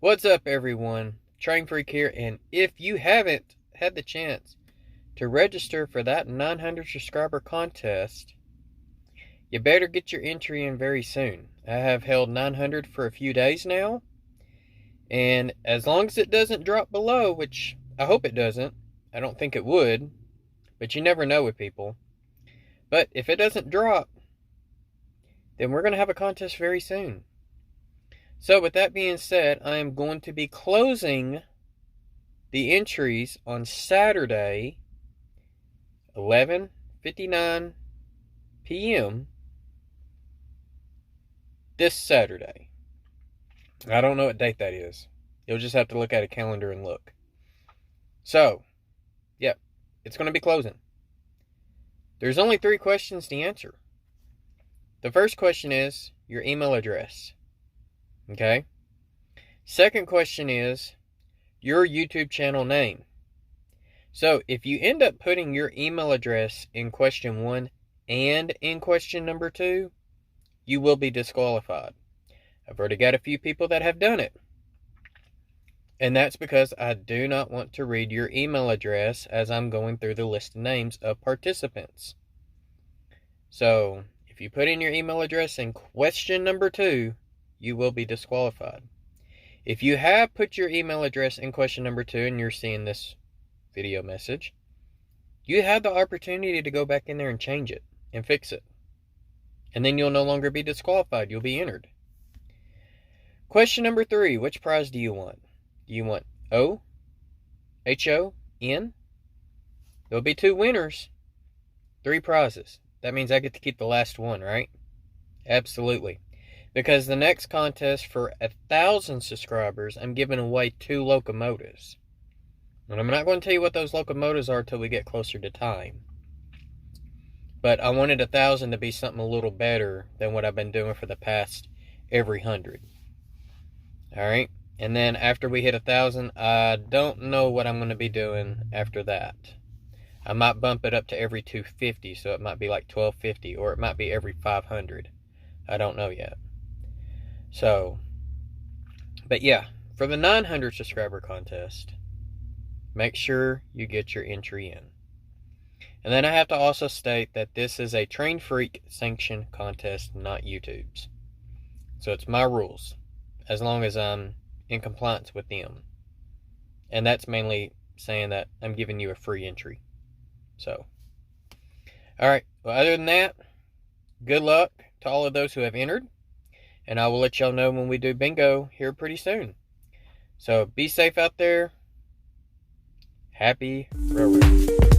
What's up, everyone? Train Freak here, and if you haven't had the chance to register for that 900 subscriber contest, you better get your entry in very soon. I have held 900 for a few days now, and as long as it doesn't drop below, which I hope it doesn't, I don't think it would, but you never know with people. But if it doesn't drop, then we're going to have a contest very soon. So with that being said, I am going to be closing the entries on Saturday, 11:59 p.m. this Saturday. I don't know what date that is. You'll just have to look at a calendar and look. So, yep, it's going to be closing. There's only 3 questions to answer. The first question is your email address. Okay? Second question is your YouTube channel name. So if you end up putting your email address in question 1 and in question number 2, you will be disqualified. I've already got a few people that have done it. And that's because I do not want to read your email address as I'm going through the list of names of participants. So if you put in your email address in question number 2, you will be disqualified. If you have put your email address in question number 2 and you're seeing this video message, you have the opportunity to go back in there and change it and fix it. And then you'll no longer be disqualified. You'll be entered. Question number 3, which prize do you want? Do you want O, H-O-N? There'll be 2 winners, 3 prizes. That means I get to keep the last one, right? Absolutely. Because the next contest for 1,000 subscribers, I'm giving away 2 locomotives. And I'm not going to tell you what those locomotives are until we get closer to time. But I wanted 1,000 to be something a little better than what I've been doing for the past every 100. Alright? And then after we hit 1,000, I don't know what I'm going to be doing after that. I might bump it up to every 250, so it might be like 1,250, or it might be every 500. I don't know yet. So, but yeah, for the 900 subscriber contest, make sure you get your entry in. And then I have to also state that this is a Train Freak sanctioned contest, not YouTube's. So it's my rules, as long as I'm in compliance with them. And that's mainly saying that I'm giving you a free entry. So, alright, well, other than that, good luck to all of those who have entered. And I will let y'all know when we do bingo here pretty soon. So be safe out there. Happy railroading.